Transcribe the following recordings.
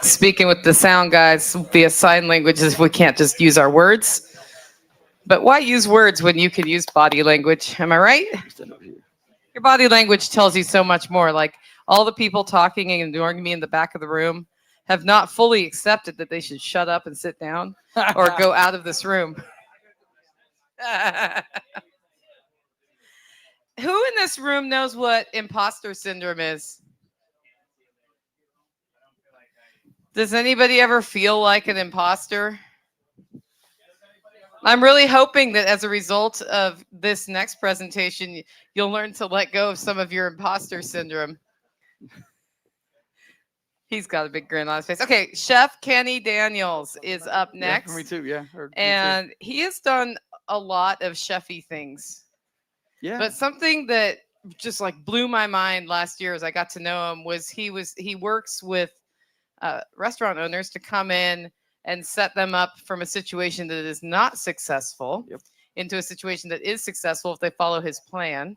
Speaking with the sound guys via sign language if we can't just use our words. But why use words when you can use body language? Am I right? Your body language tells you so much more. Like all the people talking and ignoring me in the back of the room have not fully accepted that they should shut up and sit down or go out of this room. Who in this room knows what imposter syndrome is? Does anybody ever feel like an imposter? I'm really hoping that as a result of this next presentation, you'll learn to let go of some of your imposter syndrome. He's got a big grin on his face. Okay, Chef Kenny Daniels is up next. Yeah, for me too, yeah. And he has done a lot of chefy things. Yeah. But something that just like blew my mind last year as I got to know him was he works with restaurant owners to come in and set them up from a situation that is not successful into a situation that is successful if they follow his plan,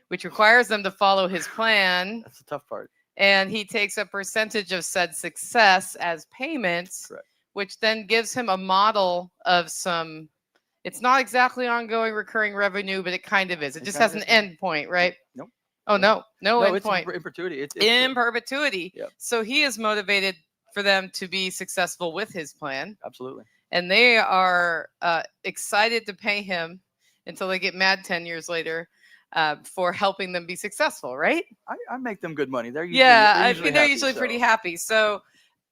which requires them to follow his plan. That's the tough part. And he takes a percentage of said success as payments, Correct. which then gives him a model of some, it's not exactly ongoing recurring revenue, but it kind of is. It just has an end point, right? Nope. Oh, no end point. In perpetuity. It's in perpetuity. Yep. So he is motivated for them to be successful with his plan. Absolutely. And they are excited to pay him until they get mad 10 years later for helping them be successful, right? I make them good money. They're usually pretty happy. So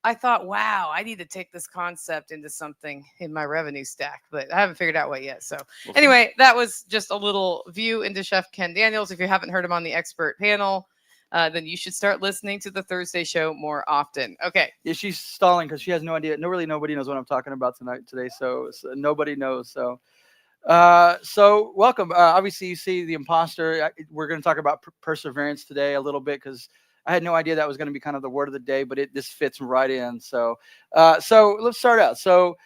I thought, wow, I need to take this concept into something in my revenue stack, but I haven't figured out what yet. So anyway, that was just a little view into Chef Ken Daniels. If you haven't heard him on the expert panel, then you should start listening to the Thursday show more often. Okay. Yeah, she's stalling because she has no idea. Nobody knows what I'm talking about today. So nobody knows. So welcome. Obviously, you see the imposter. We're going to talk about perseverance today a little bit because I had no idea that was going to be kind of the word of the day, but this fits right in. So let's start out. So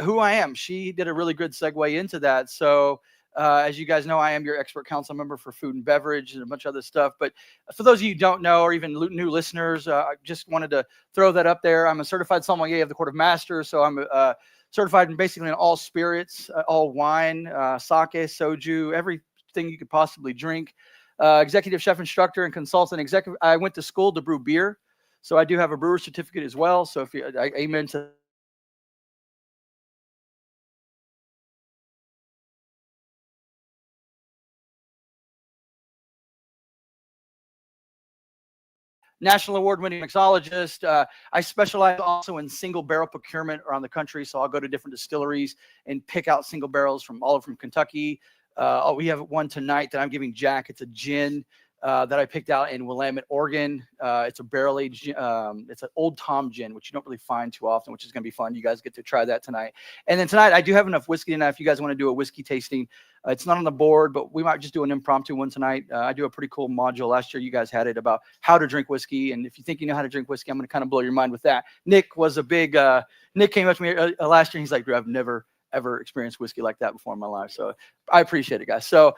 who I am. She did a really good segue into that. So as you guys know, I am your expert council member for food and beverage and a bunch of other stuff. But for those of you who don't know, or even new listeners, I just wanted to throw that up there. I'm a certified sommelier of the Court of Masters. So I'm certified in basically in all spirits, all wine, sake, soju, everything you could possibly drink. Executive chef instructor and consultant. I went to school to brew beer. So I do have a brewer certificate as well. So if amen to national award-winning mixologist. I specialize also in single barrel procurement around the country. So I'll go to different distilleries and pick out single barrels from Kentucky. We have one tonight that I'm giving Jack. It's a gin that I picked out in Willamette, Oregon. It's a barrel aged, it's an Old Tom gin, which you don't really find too often, which is going to be fun. You guys get to try that tonight. And then tonight, I do have enough whiskey tonight. If you guys want to do a whiskey tasting, it's not on the board, but we might just do an impromptu one tonight. I do a pretty cool module. Last year, you guys had it about how to drink whiskey. And if you think you know how to drink whiskey, I'm going to kind of blow your mind with that. Nick was a big, Nick came up to me last year. And he's like, Drew, I've never ever experienced whiskey like that before in my life. So I appreciate it, guys. So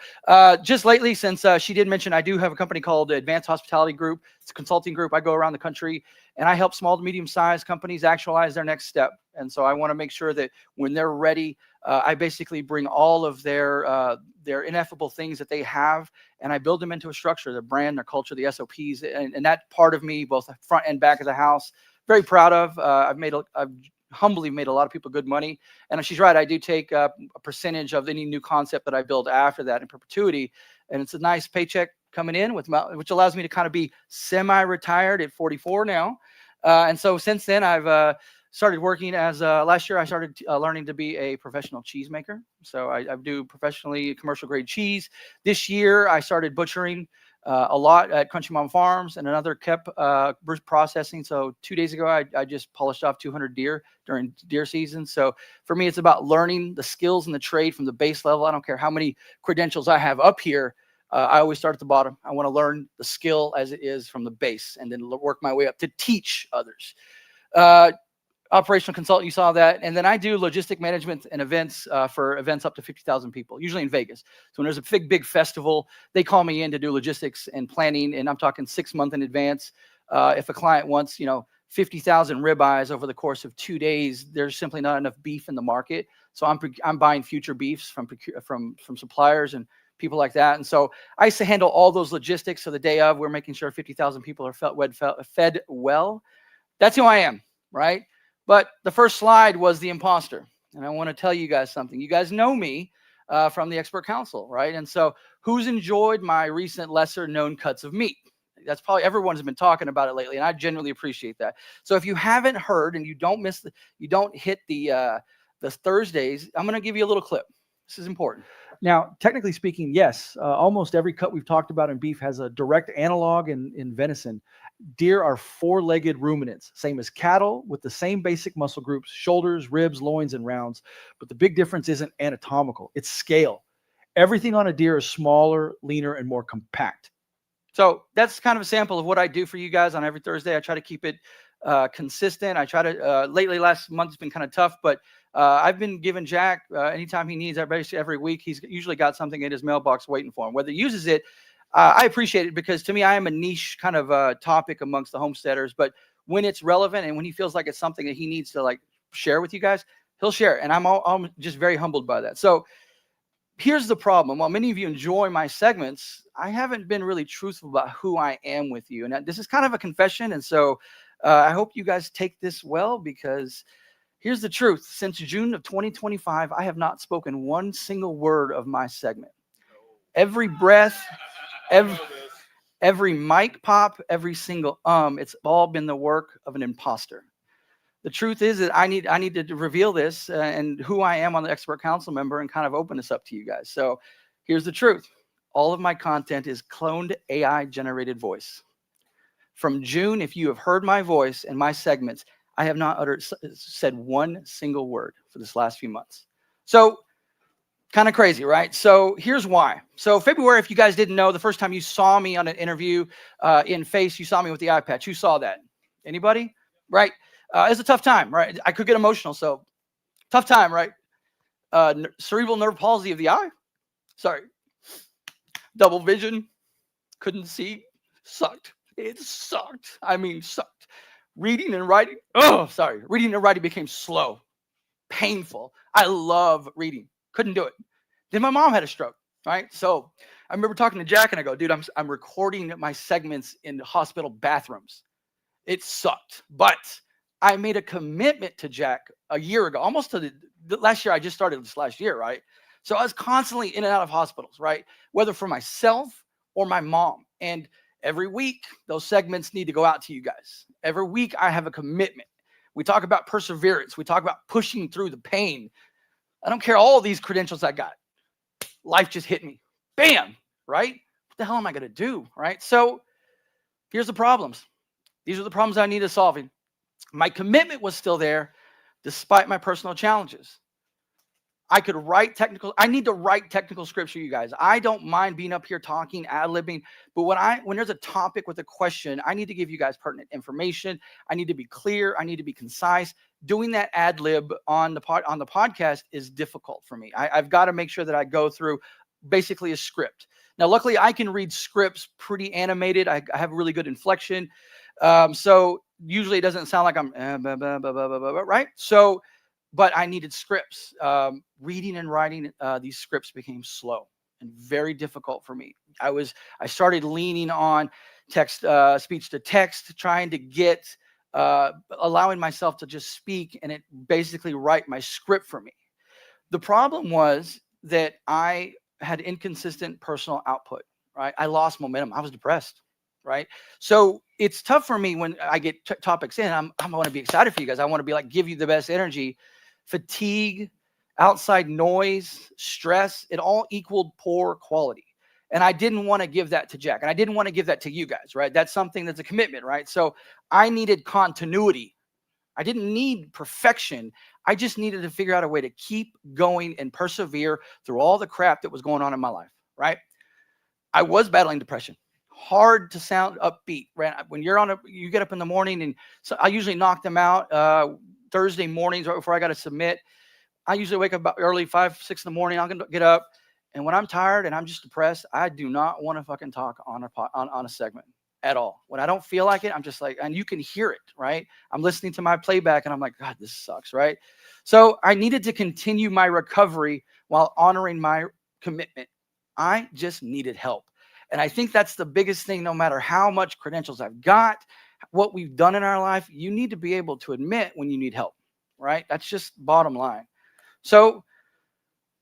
just lately, since she did mention, I do have a company called Advanced Hospitality Group. It's a consulting group. I go around the country and I help small to medium-sized companies actualize their next step. And so I want to make sure that when they're ready, I basically bring all of their ineffable things that they have, and I build them into a structure, their brand, their culture, the SOPs, and that part of me, both front and back of the house, very proud of. I've humbly made a lot of people good money. And she's right, I do take a percentage of any new concept that I build after that in perpetuity. And it's a nice paycheck coming in, which allows me to kind of be semi-retired at 44 now. And so since then, I've started working as last year, I started learning to be a professional cheesemaker. So I do professionally commercial grade cheese. This year, I started butchering a lot at Country Mom Farms, and another kept processing. So 2 days ago, I just polished off 200 deer during deer season. So for me, it's about learning the skills and the trade from the base level. I don't care how many credentials I have up here. I always start at the bottom. I want to learn the skill as it is from the base and then work my way up to teach others. Operational consultant, you saw that. And then I do logistic management and events for events up to 50,000 people, usually in Vegas. So when there's a big festival, they call me in to do logistics and planning. And I'm talking 6 months in advance. If a client wants, 50,000 ribeyes over the course of 2 days. There's simply not enough beef in the market. So I'm buying future beefs from suppliers and people like that. And so I used to handle all those logistics. So the day of, we're making sure 50,000 people are fed well. That's who I am, right? But the first slide was the imposter. And I want to tell you guys something. You guys know me from the Expert Council, right? And so who's enjoyed my recent lesser known cuts of meat? That's probably everyone's been talking about it lately, and I genuinely appreciate that. So if you haven't heard and you don't hit the Thursdays, I'm going to give you a little clip. This is important. Now, technically speaking, yes, almost every cut we've talked about in beef has a direct analog in venison. Deer are four-legged ruminants, same as cattle, with the same basic muscle groups: shoulders, ribs, loins, and rounds. But the big difference isn't anatomical, it's scale. Everything on a deer is smaller, leaner, and more compact. So that's kind of a sample of what I do for you guys on every Thursday. I try to keep it consistent. I try to, lately, last month, it's been kind of tough, but I've been giving Jack, anytime he needs, every week, he's usually got something in his mailbox waiting for him. Whether he uses it, I appreciate it, because to me, I am a niche kind of topic amongst the homesteaders. But when it's relevant and when he feels like it's something that he needs to like share with you guys, he'll share it. And I'm just very humbled by that. So here's the problem. While many of you enjoy my segments, I haven't been really truthful about who I am with you. And this is kind of a confession. And so I hope you guys take this well, because here's the truth. Since June of 2025, I have not spoken one single word of my segment. Every breath, every mic pop, every single it's all been the work of an imposter. The truth is that I need to reveal this and who I am on the Expert Council member, and kind of open this up to you guys. So here's the truth. All of my content is cloned AI generated voice. From June, if you have heard my voice and my segments, I have not said one single word for this last few months. So kind of crazy, right? So here's why. So February, if you guys didn't know, the first time you saw me on an interview in face, you saw me with the eye patch. Who saw that? Anybody? Right? It's a tough time, right? I could get emotional. So tough time, right? Cerebral nerve palsy of the eye. Sorry. Double vision. Couldn't see. Sucked. It sucked. I mean, sucked. Reading and writing. Oh, sorry. Reading and writing became slow. Painful. I love reading. Couldn't do it. Then my mom had a stroke, right? So I remember talking to Jack and I go, dude, I'm recording my segments in the hospital bathrooms. It sucked. But I made a commitment to Jack a year ago, almost to the last year. I just started this last year, right? So I was constantly in and out of hospitals, right? Whether for myself or my mom. And every week, those segments need to go out to you guys. Every week, I have a commitment. We talk about perseverance. We talk about pushing through the pain. I don't care all these credentials I got. Life just hit me. Bam, right? What the hell am I going to do, right? So here's the problems. These are the problems I needed solving. My commitment was still there despite my personal challenges. I need to write technical scripts for you guys. I don't mind being up here talking, ad-libbing, but when there's a topic with a question, I need to give you guys pertinent information. I need to be clear. I need to be concise. Doing that ad-lib on the podcast is difficult for me. I've got to make sure that I go through basically a script. Now, luckily, I can read scripts pretty animated. I have really good inflection. So usually it doesn't sound like I'm right? So, but I needed scripts. Reading and writing these scripts became slow and very difficult for me. I started leaning on text, speech to text, trying to get, allowing myself to just speak and it basically write my script for me. The problem was that I had inconsistent personal output, right? I lost momentum. I was depressed, right? So it's tough for me when I get topics in. I want to be excited for you guys. I want to be like, give you the best energy. Fatigue, outside noise, stress, it all equaled poor quality. And I didn't want to give that to Jack. And I didn't want to give that to you guys, right? That's something that's a commitment, right? So I needed continuity. I didn't need perfection. I just needed to figure out a way to keep going and persevere through all the crap that was going on in my life, right? I was battling depression. Hard to sound upbeat, right? When you get up in the morning, and so I usually knock them out Thursday mornings right before I got to submit. I usually wake up about early, 5, 6 in the morning. I'm going to get up. And when I'm tired and I'm just depressed, I do not want to fucking talk on a segment. at all. When I don't feel like it, I'm just like, and you can hear it, right? I'm listening to my playback and I'm like, God, this sucks, right? So I needed to continue my recovery while honoring my commitment. I just needed help. And I think that's the biggest thing, no matter how much credentials I've got, what we've done in our life, you need to be able to admit when you need help, right? That's just bottom line. So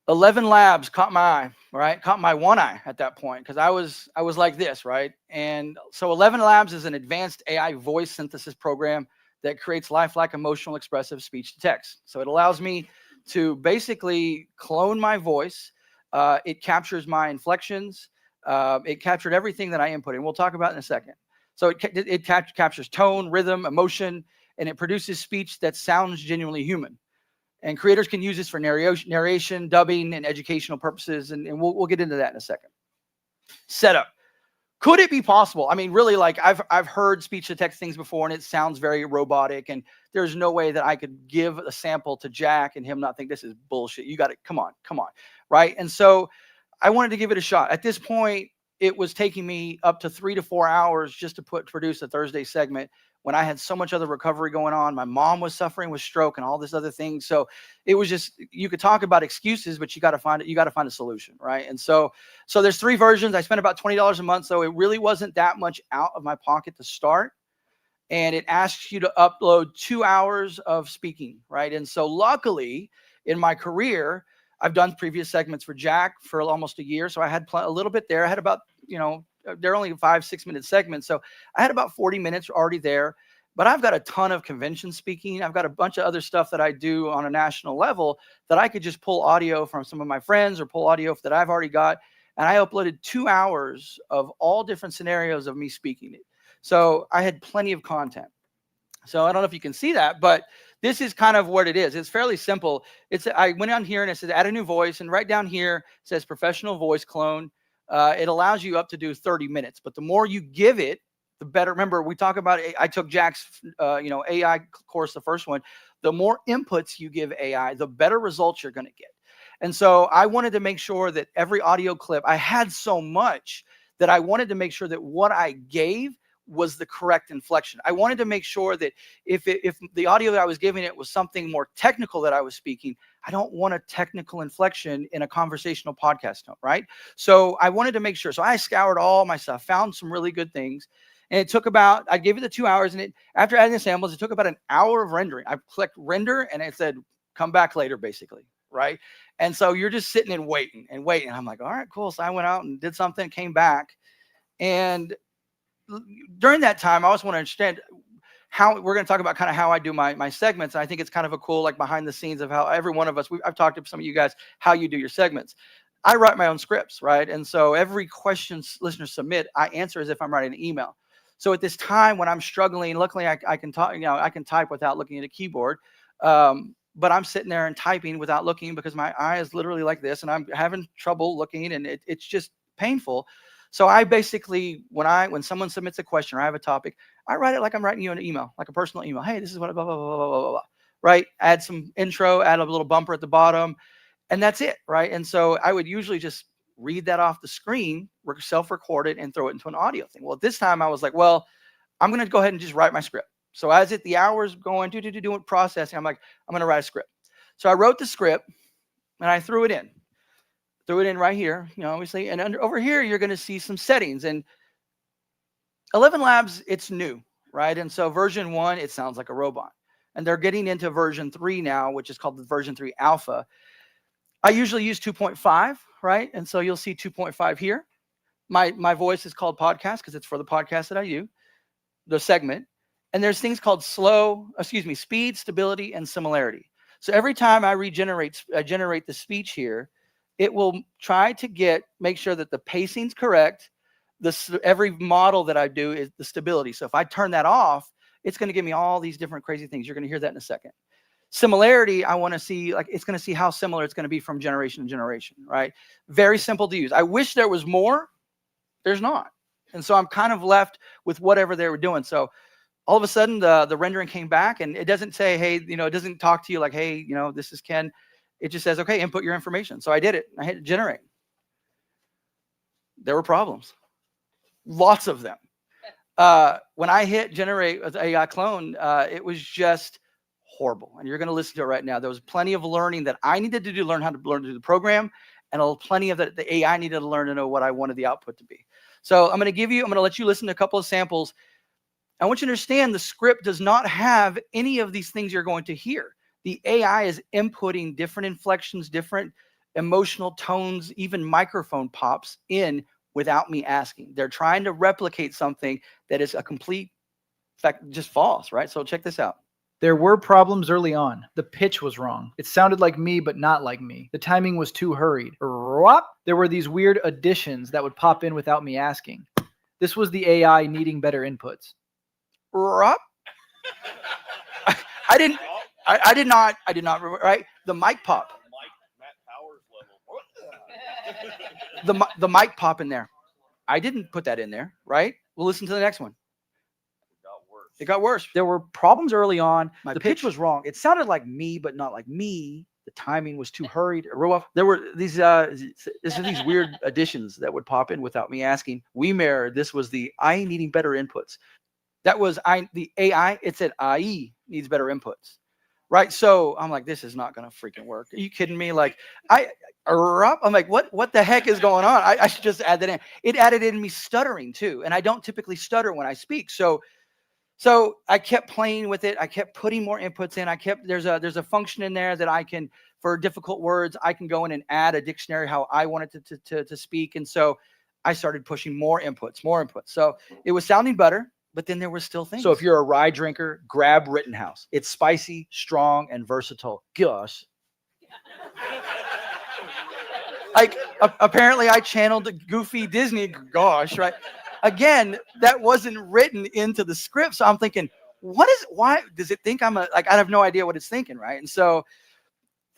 11 labs caught my eye, right? Caught my one eye at that point because I was like this, right? And so 11 labs is an advanced AI voice synthesis program that creates lifelike, emotional, expressive speech to text. So it allows me to basically clone my voice. It captures my inflections. It captured everything that I input, and we'll talk about in a second. So it captures tone, rhythm, emotion, and it produces speech that sounds genuinely human. And creators can use this for narration, dubbing, and educational purposes. And we'll get into that in a second. Setup. Could it be possible? I mean, really, like I've heard speech to text things before, and it sounds very robotic. And there's no way that I could give a sample to Jack and him not think this is bullshit. You got it. Come on, right? And so I wanted to give it a shot. At this point, it was taking me up to 3 to 4 hours just to produce a Thursday segment when I had so much other recovery going on. My mom was suffering with stroke and all this other thing. So it was just, you could talk about excuses, but you got to find it. You got to find a solution, right? And so there's 3 versions. I spent about $20 a month. So it really wasn't that much out of my pocket to start. And it asks you to upload 2 hours of speaking, right? And so luckily in my career, I've done previous segments for Jack for almost a year. So I had a little bit there. I had about, they're only 5-6 minute segments. So I had about 40 minutes already there, but I've got a ton of convention speaking. I've got a bunch of other stuff that I do on a national level that I could just pull audio from some of my friends or pull audio that I've already got. And I uploaded 2 hours of all different scenarios of me speaking it. So I had plenty of content. So I don't know if you can see that, but this is kind of what it is. It's fairly simple. I went on here and it says add a new voice, and right down here it says professional voice clone. It allows you up to do 30 minutes, but the more you give it, the better. Remember, we talk about, I took Jack's, AI course, the first one. The more inputs you give AI, the better results you're going to get. And so I wanted to make sure that every audio clip, I had so much that I wanted to make sure that what I gave was the correct inflection. I wanted to make sure that if the audio that I was giving it was something more technical that I was speaking, I don't want a technical inflection in a conversational podcast tone, right? So I wanted to make sure. So I scoured all my stuff, found some really good things. And it took about, I gave it the 2 hours, and after adding the samples, it took about an hour of rendering. I clicked render and it said, come back later, basically, right? And so you're just sitting and waiting. And I'm like, all right, cool. So I went out and did something, came back. And during that time, I also want to understand how we're going to talk about kind of how I do my segments. I think it's kind of a cool, like behind the scenes of how every one of us, I've talked to some of you guys, how you do your segments. I write my own scripts, right? And so every question listeners submit, I answer as if I'm writing an email. So at this time when I'm struggling, luckily I can talk, I can type without looking at a keyboard. But I'm sitting there and typing without looking because my eye is literally like this and I'm having trouble looking, and it's just painful. So I basically, when someone submits a question or I have a topic, I write it like I'm writing you an email, like a personal email. Hey, this is what blah, blah, blah, blah, blah, blah, right? Add some intro, add a little bumper at the bottom, and that's it, right? And so I would usually just read that off the screen, self-record it, and throw it into an audio thing. Well, at this time I was like, well, I'm going to go ahead and just write my script. So as the hours going, doing processing, I'm like, I'm going to write a script. So I wrote the script and I threw it in. Threw it in right here, obviously. And over here, you're going to see some settings. And 11 Labs, it's new, right? And so version 1, it sounds like a robot. And they're getting into version 3 now, which is called the version 3 alpha. I usually use 2.5, right? And so you'll see 2.5 here. My voice is called podcast because it's for the podcast that I do, the segment. And there's things called speed, stability, and similarity. So every time I generate the speech here, it will try to make sure that the pacing's correct. Every model that I do is the stability. So if I turn that off, it's going to give me all these different crazy things. You're going to hear that in a second. Similarity, I want to see, it's going to see how similar it's going to be from generation to generation, right? Very simple to use. I wish there was more. There's not. And so I'm kind of left with whatever they were doing. So all of a sudden the rendering came back, and it doesn't say, hey, it doesn't talk to you like, hey, this is Ken. It just says, okay, input your information. So I did it. I hit generate. There were problems. Lots of them. When I hit generate with AI clone, it was just horrible. And you're going to listen to it right now. There was plenty of learning that I needed to do, learn how to learn to do the program, and plenty of that the AI needed to learn to know what I wanted the output to be. So I'm going to let you listen to a couple of samples. I want you to understand the script does not have any of these things you're going to hear. The AI is inputting different inflections, different emotional tones, even microphone pops in without me asking. They're trying to replicate something that is a complete fact, just false, right? So check this out. There were problems early on. The pitch was wrong. It sounded like me, but not like me. The timing was too hurried. There were these weird additions that would pop in without me asking. This was the AI needing better inputs. I did not, right? The mic pop. The mic pop in there. I didn't put that in there, right? We'll listen to the next one. It got worse. There were problems early on. My The pitch was wrong. It sounded like me, but not like me. The timing was too hurried. There were these these weird additions that would pop in without me asking. This was the I needing better inputs. That was the AI. It said IE needs better inputs, right? So I'm like, this is not gonna freaking work. Are you kidding me? Like I'm like, what the heck is going on? I should just add that in. It added in me stuttering too, and I don't typically stutter when I speak. So I kept playing with it. I kept putting more inputs in. There's a function in there that I can, for difficult words, I can go in and add a dictionary how I want it to speak. And so I started pushing more inputs. So it was sounding better, but then there were still things. So if you're a rye drinker, grab Rittenhouse. It's spicy, strong, and versatile. Gosh. Like apparently I channeled the goofy Disney gosh, right? Again, that wasn't written into the script. So I'm thinking, why does it think I have no idea what it's thinking, right? And so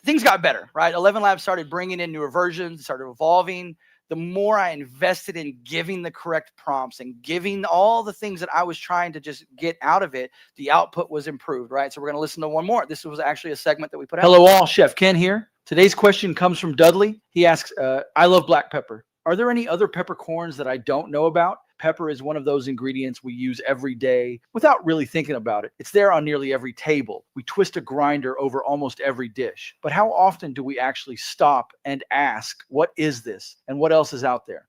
things got better, right? 11 Labs started bringing in newer versions, started evolving. The more I invested in giving the correct prompts and giving all the things that I was trying to just get out of it, the output was improved, right? So we're going to listen to one more. This was actually a segment that we put out. Hello all, Chef Ken here. Today's question comes from Dudley. He asks, I love black pepper. Are there any other peppercorns that I don't know about? Pepper is one of those ingredients we use every day without really thinking about it. It's there on nearly every table. We twist a grinder over almost every dish. But how often do we actually stop and ask, what is this? And what else is out there?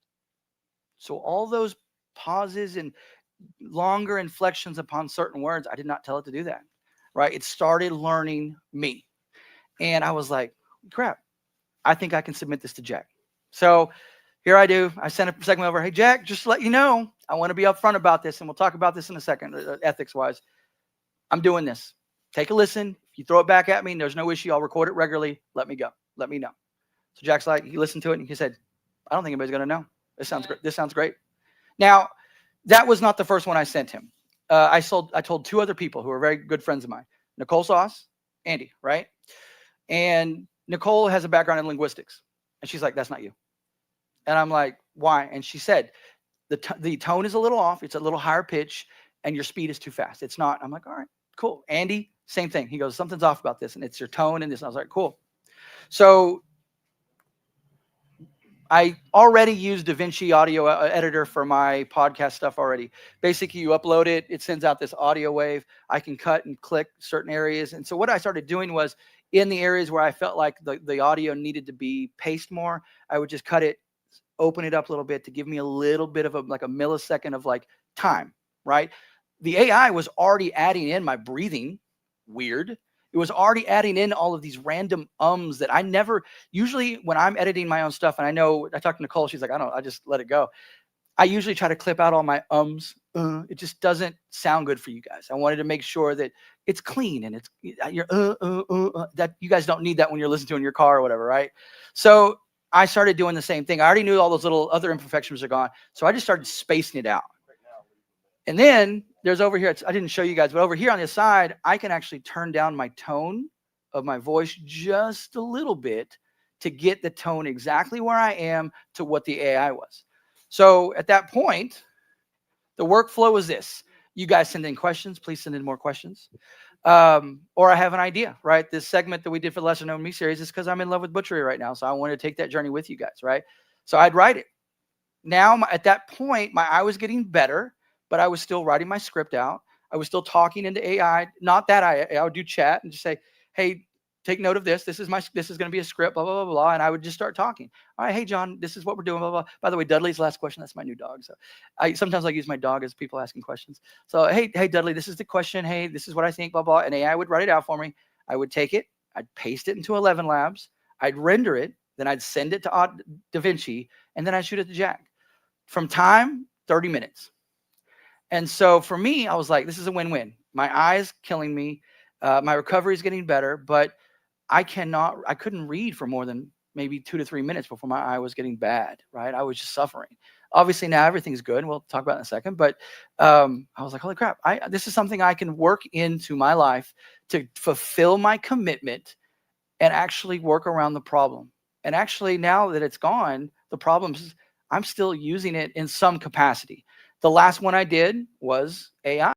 So all those pauses and longer inflections upon certain words, I did not tell it to do that, right? It started learning me. And I was like, crap, I think I can submit this to Jack. So here I do. I sent a segment over. Hey, Jack, just to let you know, I want to be upfront about this, and we'll talk about this in a second, ethics-wise. I'm doing this. Take a listen. If you throw it back at me, there's no issue. I'll record it regularly. Let me go. Let me know. So Jack's like, he listened to it, and he said, I don't think anybody's going to know. This sounds great. This sounds great. Now, that was not the first one I sent him. I told two other people who are very good friends of mine, Nicole Sauce, Andy, right? And Nicole has a background in linguistics, and she's like, that's not you. And I'm like, why? And she said, the tone is a little off. It's a little higher pitch, and your speed is too fast. It's not. I'm like, all right, cool. Andy, same thing. He goes, something's off about this, and it's your tone and this. And I was like, cool. So I already use DaVinci audio editor for my podcast stuff already. Basically, you upload it. It sends out this audio wave. I can cut and click certain areas. And so what I started doing was in the areas where I felt like the audio needed to be paced more, I would just cut it, open it up a little bit to give me a little bit of a millisecond of like time, right? The AI was already adding in my breathing. Weird. It was already adding in all of these random ums that I never, usually when I'm editing my own stuff, and I know, I talked to Nicole, she's like, I just let it go. I usually try to clip out all my ums. It just doesn't sound good for you guys. I wanted to make sure that it's clean and that you guys don't need that when you're listening to it in your car or whatever, right? So I started doing the same thing. I already knew all those little other imperfections are gone. So I just started spacing it out. And then there's over here, I didn't show you guys, but over here on the side, I can actually turn down my tone of my voice just a little bit to get the tone exactly where I am to what the AI was. So at that point, the workflow is this. You guys send in questions. Please send in more questions. Or I have an idea, right? This segment that we did for the Lesser Known Me series is because I'm in love with butchery right now. So I wanted to take that journey with you guys, right? So I'd write it. Now, at that point, my eye was getting better, but I was still writing my script out. I was still talking into AI. Not that I would do chat and just say, hey, take note of this. This is going to be a script, blah, blah, blah, blah. And I would just start talking. All right, hey, John, this is what we're doing, blah, blah. By the way, Dudley's last question. That's my new dog. So sometimes I use my dog as people asking questions. So, hey, Dudley, this is the question. Hey, this is what I think, blah, blah. And AI would write it out for me. I would take it. I'd paste it into 11 Labs. I'd render it. Then I'd send it to DaVinci. And then I'd shoot it to Jack. From time, 30 minutes. And so for me, I was like, this is a win-win. My eyes killing me. My recovery is getting better, but I couldn't read for more than maybe 2 to 3 minutes before my eye was getting bad, right? I was just suffering. Obviously now everything's good, and we'll talk about it in a second, but I was like, holy crap, this is something I can work into my life to fulfill my commitment and actually work around the problem. And actually now that it's gone, the problems, I'm still using it in some capacity. The last one I did was AI.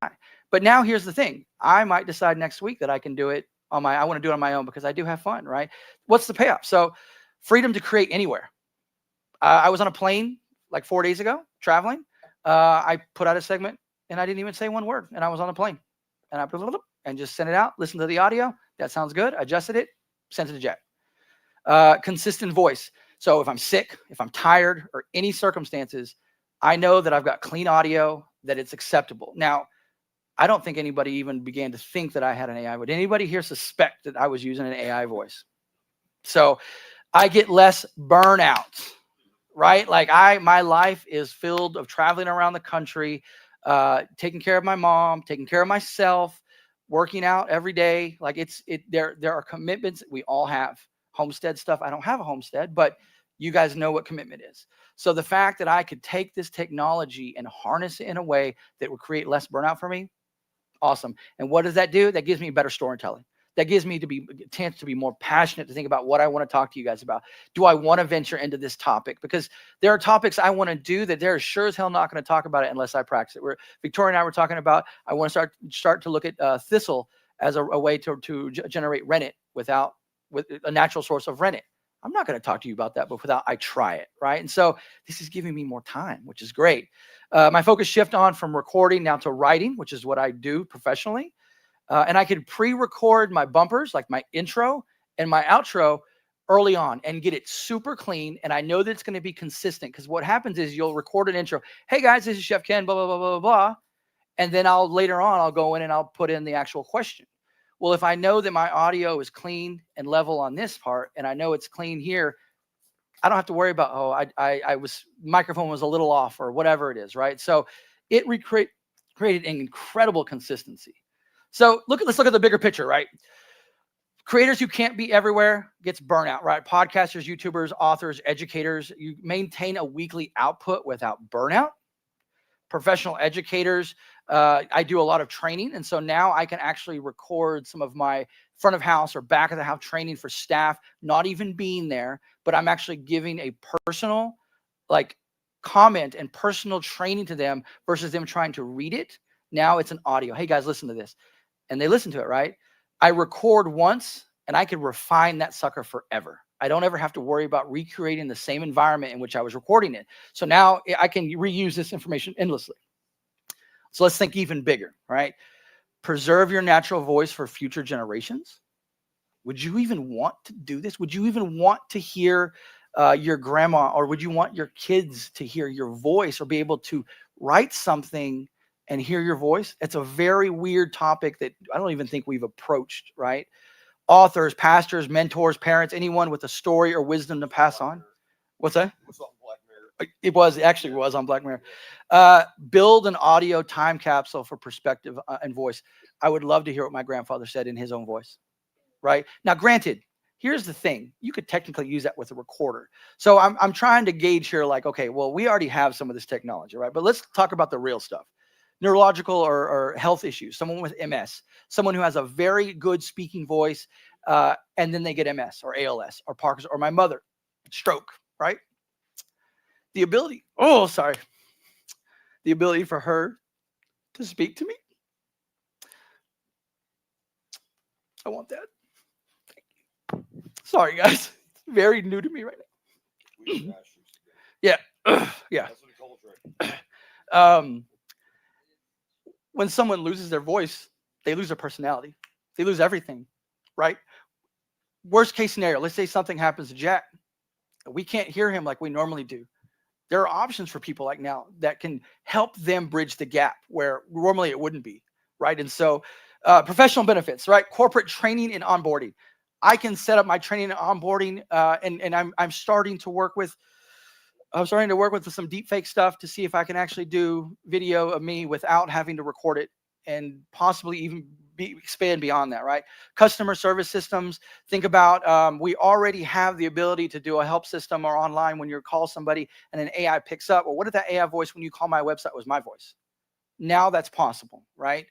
But now here's the thing. I might decide next week that I can do it I want to do it on my own because I do have fun, right? What's the payoff? So freedom to create anywhere. I was on a plane like 4 days ago, traveling. I put out a segment and I didn't even say one word, and I was on a plane. And I just sent it out, listened to the audio. That sounds good. Adjusted it, sent it to Jack. Consistent voice. So if I'm sick, if I'm tired, or any circumstances, I know that I've got clean audio, that it's acceptable. Now, I don't think anybody even began to think that I had an AI. Would anybody here suspect that I was using an AI voice? So I get less burnout, right? Like my life is filled of traveling around the country, taking care of my mom, taking care of myself, working out every day. Like there are commitments that we all have. Homestead stuff. I don't have a homestead, but you guys know what commitment is. So the fact that I could take this technology and harness it in a way that would create less burnout for me, awesome. And what does that do? That gives me better storytelling. That gives me a chance to be more passionate to think about what I want to talk to you guys about. Do I want to venture into this topic? Because there are topics I want to do that they're sure as hell not going to talk about it unless I practice it. Victoria and I were talking about, I want to start to look at thistle as a way to generate rennet with a natural source of rennet. I'm not going to talk to you about that, but without I try it, right? And so this is giving me more time, which is great. My focus shift on from recording now to writing, which is what I do professionally. And I could pre-record my bumpers, like my intro and my outro early on and get it super clean. And I know that it's going to be consistent because what happens is you'll record an intro. Hey guys, this is Chef Ken, blah, blah, blah, blah, blah. And then later on, I'll go in and I'll put in the actual question. Well, if I know that my audio is clean and level on this part, and I know it's clean here, I don't have to worry about, microphone was a little off or whatever it is, right? So it created an incredible consistency. So let's look at the bigger picture, right? Creators who can't be everywhere gets burnout, right? Podcasters, YouTubers, authors, educators, you maintain a weekly output without burnout. Professional educators, I do a lot of training. And so now I can actually record some of my front of house or back of the house training for staff, not even being there, but I'm actually giving a personal comment and personal training to them versus them trying to read it. Now it's an audio. Hey guys, listen to this. And they listen to it, right? I record once and I can refine that sucker forever. I don't ever have to worry about recreating the same environment in which I was recording it. So now I can reuse this information endlessly. So let's think even bigger, right? Preserve your natural voice for future generations. Would you even want to do this? Would you even want to hear your grandma, or would you want your kids to hear your voice or be able to write something and hear your voice? It's a very weird topic that I don't even think we've approached, right? Authors, pastors, mentors, parents, anyone with a story or wisdom to pass on. What's that? It actually was on Black Mirror. Build an audio time capsule for perspective and voice. I would love to hear what my grandfather said in his own voice, right? Now, granted, here's the thing. You could technically use that with a recorder. So I'm trying to gauge here like, okay, well, we already have some of this technology, right? But let's talk about the real stuff. Neurological or health issues, someone with MS, someone who has a very good speaking voice, and then they get MS or ALS or Parkinson's, or my mother, stroke, right? The ability for her to speak to me. I want that. Thank you. Sorry, guys. It's very new to me right now. Yeah. Yeah. when someone loses their voice, they lose their personality. They lose everything, right? Worst case scenario, let's say something happens to Jack. We can't hear him like we normally do. There are options for people like now that can help them bridge the gap where normally it wouldn't be, right? And so professional benefits, right? Corporate training and onboarding. I can set up my training and onboarding, and I'm starting to work with some deep fake stuff to see if I can actually do video of me without having to record it, and possibly even expand beyond that, right? Customer service systems. Think about, we already have the ability to do a help system or online when you call somebody and an AI picks up. Well, what if that AI voice when you call my website was my voice? Now that's possible, right?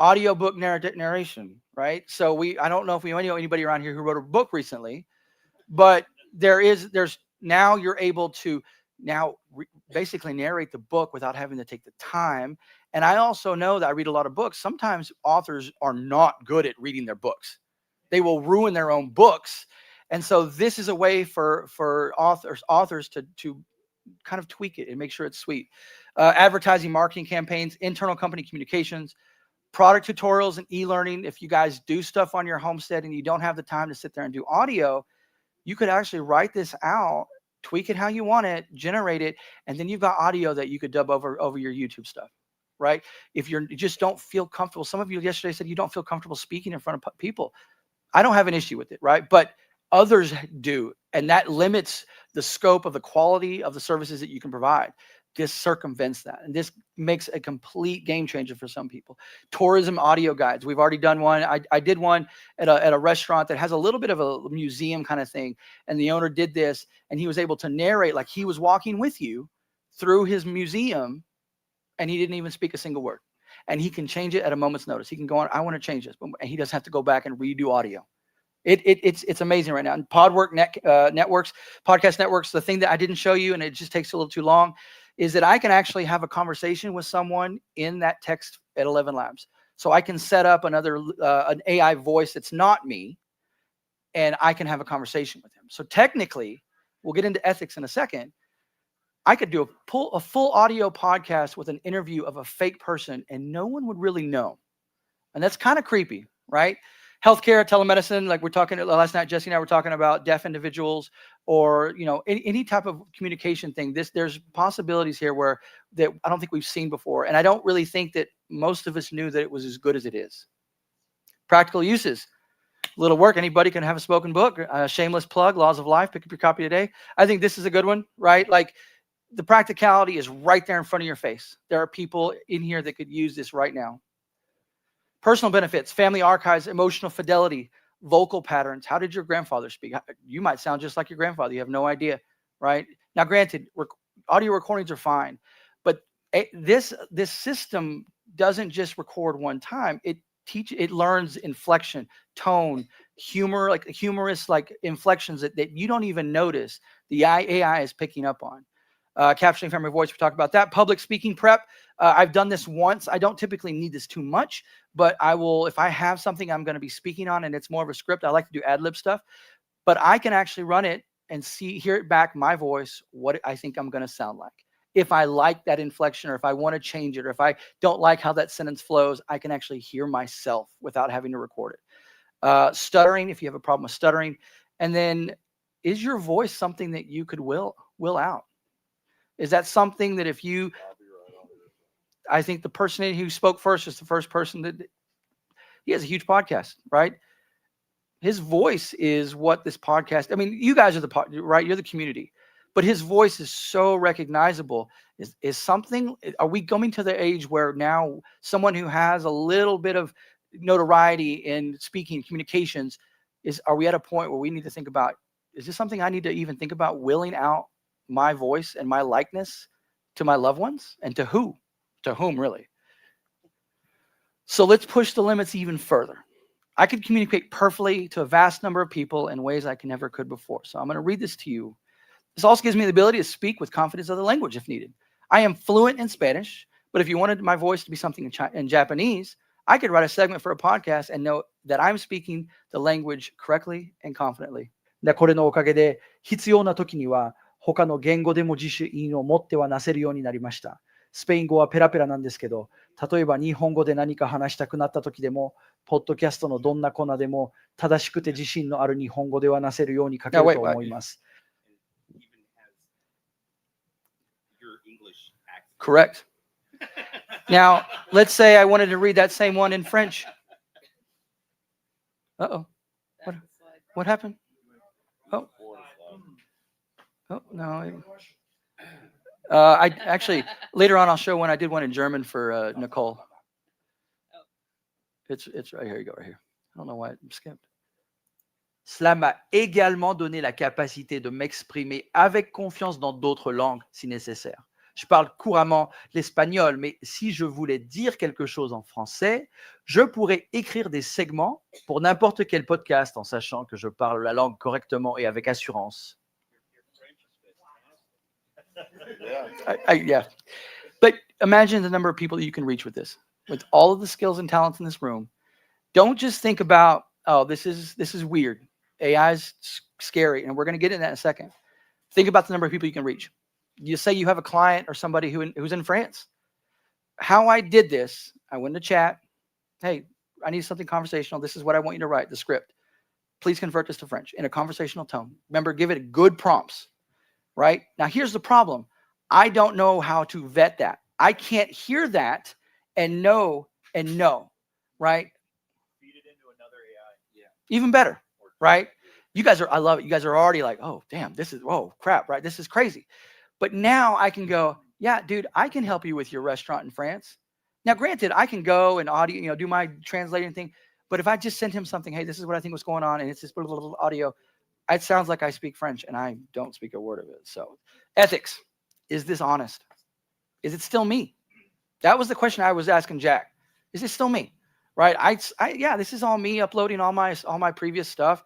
Audiobook narration, right? So I don't know if we know anybody around here who wrote a book recently, but there's now you're able to basically narrate the book without having to take the time. And I also know that I read a lot of books. Sometimes authors are not good at reading their books. They will ruin their own books. And so this is a way for authors to kind of tweak it and make sure it's sweet. Advertising, marketing campaigns, internal company communications, product tutorials, and e-learning. If you guys do stuff on your homestead and you don't have the time to sit there and do audio, you could actually write this out, tweak it how you want it, generate it, and then you've got audio that you could dub over your YouTube stuff, right? If you just don't feel comfortable, some of you yesterday said you don't feel comfortable speaking in front of people. I don't have an issue with it, right? But others do, and that limits the scope of the quality of the services that you can provide. This circumvents that, and this makes a complete game changer for some people. Tourism audio guides. We've already done one. I did one at a restaurant that has a little bit of a museum kind of thing, and the owner did this, and he was able to narrate like he was walking with you through his museum, and he didn't even speak a single word. And he can change it at a moment's notice. He can go on, I want to change this, and he doesn't have to go back and redo audio. It's amazing right now. And networks, podcast networks, the thing that I didn't show you, and it just takes a little too long, is that I can actually have a conversation with someone in that text at 11 Labs. So I can set up an AI voice that's not me, and I can have a conversation with him. So technically, we'll get into ethics in a second. I could do a full audio podcast with an interview of a fake person, and no one would really know. And that's kind of creepy, right? Healthcare, telemedicine, like we're talking last night, Jesse and I were talking about deaf individuals, or any type of communication thing. There's possibilities here that I don't think we've seen before, and I don't really think that most of us knew that it was as good as it is. Practical uses, little work. Anybody can have a spoken book. Shameless plug, Laws of Life. Pick up your copy today. I think this is a good one, right? Like the practicality is right there in front of your face. There are people in here that could use this right now. Personal benefits, family archives, emotional fidelity, vocal patterns. How did your grandfather speak? You might sound just like your grandfather. You have no idea, right? Now, granted, audio recordings are fine, but this system doesn't just record one time. It learns inflection, tone, humor, like humorous like inflections that you don't even notice. The AI is picking up on. Captioning family voice, we talked about that. Public speaking prep. I've done this once. I don't typically need this too much, but I will, if I have something I'm going to be speaking on and it's more of a script, I like to do ad-lib stuff, but I can actually run it and hear it back, my voice, what I think I'm going to sound like. If I like that inflection, or if I want to change it, or if I don't like how that sentence flows, I can actually hear myself without having to record it. Stuttering, if you have a problem with stuttering. And then, is your voice something that you could will out? Is that something that if you, I think the person who spoke first is the first person that, he has a huge podcast, right? His voice is what this podcast, I mean, you guys are right? You're the community, but his voice is so recognizable. Are we coming to the age where now someone who has a little bit of notoriety in speaking communications, are we at a point where we need to think about, is this something I need to even think about willing out my voice and my likeness to my loved ones? And to who? To whom, really? So let's push the limits even further. I could communicate perfectly to a vast number of people in ways I never could before. So I'm going to read this to you. This also gives me the ability to speak with confidence other language if needed. I am fluent in Spanish, but if you wanted my voice to be something in Japanese, I could write a segment for a podcast and know that I'm speaking the language correctly and confidently. これのおかげで必要な時には他の言語でも自主印を持ってはなせるようになりました。スペイン語はペラペラなんですけど、例えば日本語で何か話したくなった時でも、ポッドキャストのどんなコーナーでも正しくて自信のある日本語で話せるように書けると思います。Correct. Now, let's say I wanted to read that same one in French. Uh-oh. What happened? Oh. Oh, no. I actually, later on, I'll show when I did one in German for Nicole. It's right here. You go right here. I don't know why it skipped. Cela m'a également donné la capacité de m'exprimer avec confiance dans d'autres langues si nécessaire. Je parle couramment l'espagnol, mais si je voulais dire quelque chose en français, je pourrais écrire des segments pour n'importe quel podcast en sachant que je parle la langue correctement et avec assurance. Yeah. But imagine the number of people you can reach with this. With all of the skills and talents in this room, don't just think about, oh, this is weird. AI is scary, and we're going to get into that in a second. Think about the number of people you can reach. You say you have a client or somebody who's in France. How I did this, I went to chat. Hey, I need something conversational. This is what I want you to write, the script. Please convert this to French in a conversational tone. Remember, give it good prompts, right? Now, here's the problem. I don't know how to vet that. I can't hear that and know, right? Feed it into another AI. Yeah. Even better, right? You guys are, I love it. You guys are already like, oh, damn, whoa, crap, right? This is crazy. But now I can go, yeah, dude, I can help you with your restaurant in France. Now, granted, I can go and audio, do my translating thing. But if I just sent him something, hey, this is what I think was going on, and it's this little audio, it sounds like I speak French, and I don't speak a word of it. So, ethics, is this honest? Is it still me? That was the question I was asking Jack. Is it still me? Right? Yeah, this is all me uploading all my previous stuff.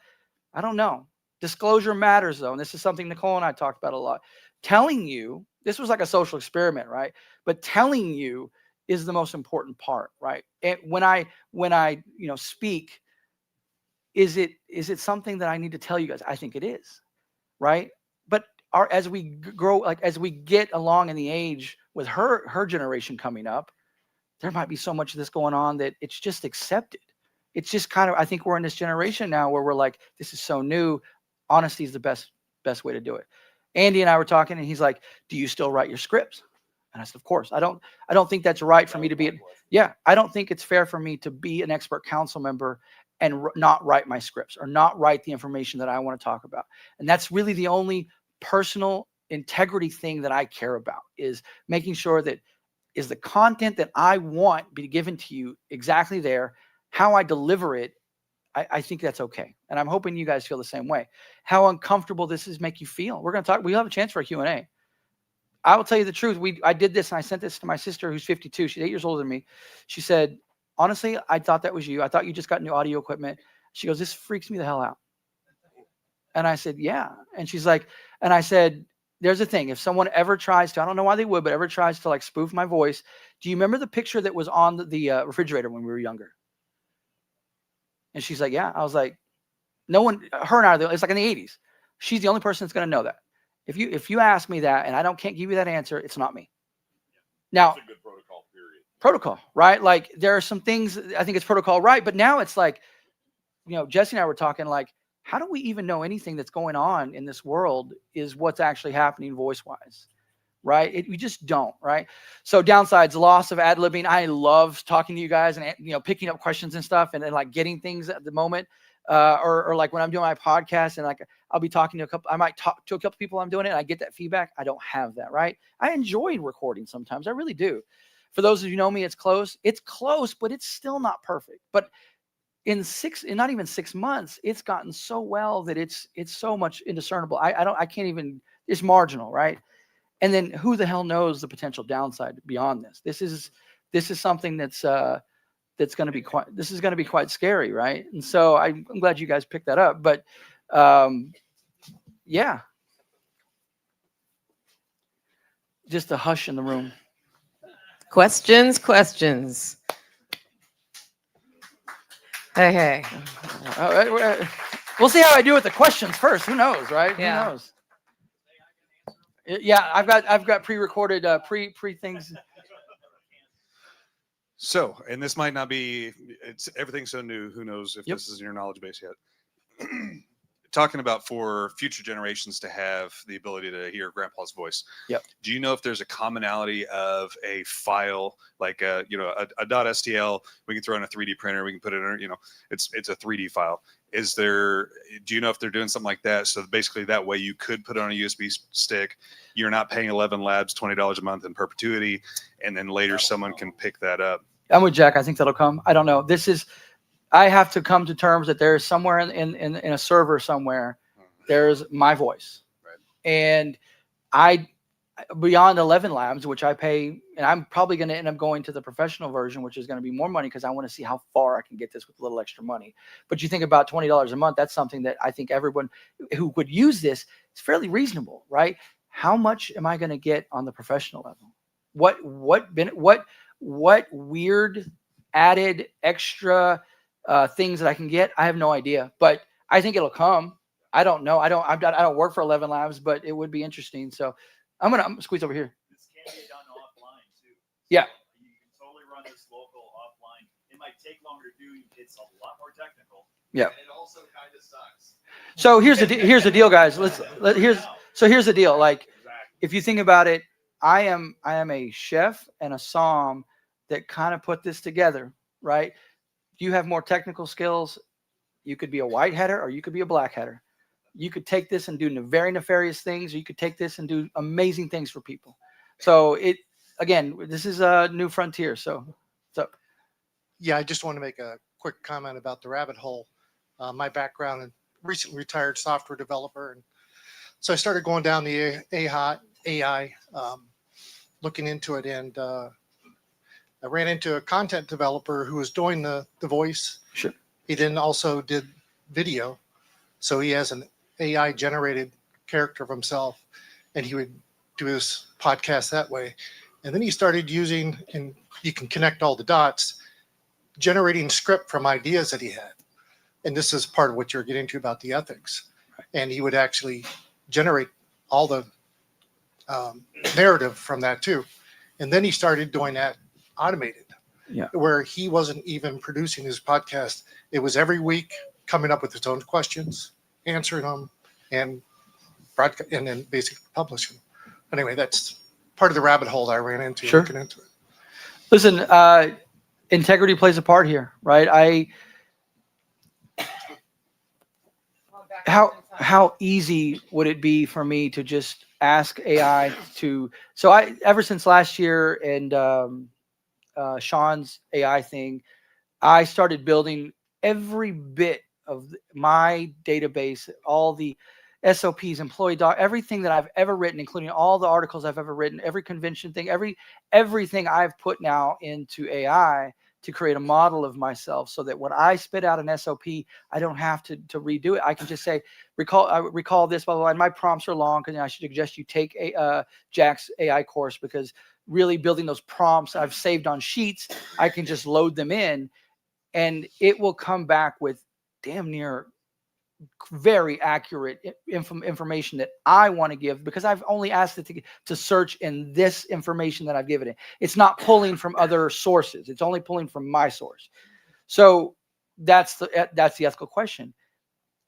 I don't know. Disclosure matters, though, and this is something Nicole and I talked about a lot. Telling you, this was like a social experiment, right? But telling you is the most important part, right? And when I speak, is it something that I need to tell you guys? I think it is, right? But as we grow, like as we get along in the age with her generation coming up, there might be so much of this going on that it's just accepted. It's just kind of, I think we're in this generation now where we're like, this is so new. Honesty is the best way to do it. Andy and I were talking, and he's like, do you still write your scripts? And I said, of course. I don't think that's right for me to be. Yeah, I don't think it's fair for me to be an expert council member and not write my scripts or not write the information that I want to talk about. And that's really the only personal integrity thing that I care about, is making sure that is the content that I want be given to you exactly there. How I deliver it, I think that's okay. And I'm hoping you guys feel the same way. How uncomfortable this is make you feel. We're going to talk. We have a chance for a Q&A. I will tell you the truth. I did this, and I sent this to my sister who's 52. She's 8 years older than me. She said, honestly, I thought that was you. I thought you just got new audio equipment. She goes, this freaks me the hell out. And I said, yeah. And she's like, and I said, there's a thing. If someone ever tries to, I don't know why they would, but ever tries to like spoof my voice. Do you remember the picture that was on the refrigerator when we were younger? And she's like, yeah. I was like, no one, her and I, it's like in the 80s. She's the only person that's going to know that. If you ask me that and can't give you that answer, it's not me. Now, That's a good protocol, period. Protocol, right? Like there are some things, I think it's protocol, right? But now it's like, Jesse and I were talking like, how do we even know anything that's going on in this world is what's actually happening voice-wise, right? We just don't, right? So downsides, loss of ad-libbing. I love talking to you guys and, picking up questions and stuff and then like getting things at the moment. Or like when I'm doing my podcast and like I'll be talking to I might talk to a couple people I'm doing it and I get that feedback. I don't have that, right? I enjoy recording sometimes. I really do. For those of you who know me, it's close, but it's still not perfect. But in not even 6 months, it's gotten so well that it's so much indiscernible. I can't even, it's marginal, right? And then who the hell knows the potential downside beyond this? This is something that's going to be quite scary, right? And so I'm glad you guys picked that up. But yeah, just a hush in the room. Questions. Hey. All right, we'll see how I do with the questions first. Who knows, right? Yeah. Who knows? Yeah, I've got pre-recorded pre things. So, and this might not be, it's everything's so new. Who knows if Yep. this is in your knowledge base yet? Talking about for future generations to have the ability to hear grandpa's voice. Yep. Do you know if there's a commonality of a file like a .stl? We can throw in a 3D printer. We can put it in, it's a 3D file. Is there? Do you know if they're doing something like that? So basically, that way you could put it on a USB stick. You're not paying 11 Labs $20 a month in perpetuity, and then later someone can pick that up. I'm with Jack. I think that'll come. I don't know. I have to come to terms that there's somewhere in a server somewhere, there's my voice. Right. And beyond 11 Labs, which I pay, and I'm probably going to end up going to the professional version, which is going to be more money because I want to see how far I can get this with a little extra money. But you think about $20 a month, that's something that I think everyone who would use this is fairly reasonable, right? How much am I going to get on the professional level? What weird added extra things that I can get? I have no idea, but I think it'll come. I don't know. I don't work for 11 Labs, but it would be interesting. So I'm gonna squeeze over here. This can be done offline too. Yeah. You can totally run this local offline. It might take longer to do. It's a lot more technical. Yeah. And it also kind of sucks. So here's the deal, guys. Here's the deal. Like, if you think about it, I am a chef and a som that kind of put this together, right? You have more technical skills. You could be a white hatter or you could be a black hatter. You could take this and do very nefarious things, or you could take this and do amazing things for people. So this is a new frontier. So Yeah, I just want to make a quick comment about the rabbit hole. My background, and recently retired software developer, and so I started going down the AI, looking into it, and I ran into a content developer who was doing the voice. Sure. He then also did video, so he has an AI generated character of himself, and he would do his podcast that way. And then he started using, and you can connect all the dots, generating script from ideas that he had. And this is part of what you're getting to about the ethics. And he would actually generate all the narrative from that too. And then he started doing that automated, where he wasn't even producing his podcast. It was every week coming up with his own questions, answering them, and then basically publishing. Anyway, that's part of the rabbit hole that I ran into. Sure. Looking into it. listen, integrity plays a part here, right? How easy would it be for me to just ask AI to? So ever since last year and Sean's AI thing, I started building every bit of my database, all the SOPs, employee doc, everything that I've ever written, including all the articles I've ever written, every convention thing, everything I've put now into AI to create a model of myself, so that when I spit out an SOP, I don't have to redo it. I can just say, recall this, blah, blah, blah. And my prompts are long, because I should suggest you take Jack's AI course, because really building those prompts I've saved on sheets, I can just load them in, and it will come back with damn near very accurate information that I want to give, because I've only asked it to search in this information that I've given it. It's not pulling from other sources. It's only pulling from my source. So that's the ethical question.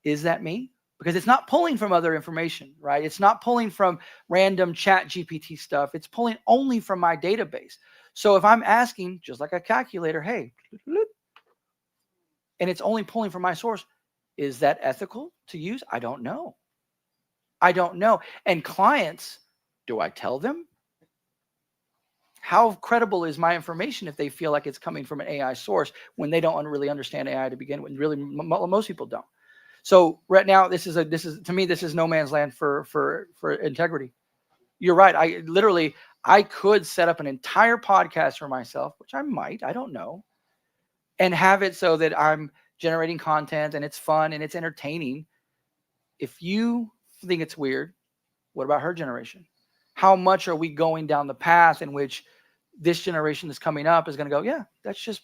Is that me? Because it's not pulling from other information, right? It's not pulling from random chat GPT stuff. It's pulling only from my database. So if I'm asking, just like a calculator, hey, and it's only pulling from my source, is that ethical to use? I don't know. And clients, do I tell them? How credible is my information if they feel like it's coming from an AI source when they don't really understand AI to begin with? Really, most people don't. So right now, this is to me, this is no man's land for integrity. You're right. I could set up an entire podcast for myself, which I might, I don't know, and have it so that I'm generating content and it's fun and it's entertaining. If you think it's weird, what about her generation? How much are we going down the path in which this generation that's coming up is going to go, yeah, that's just,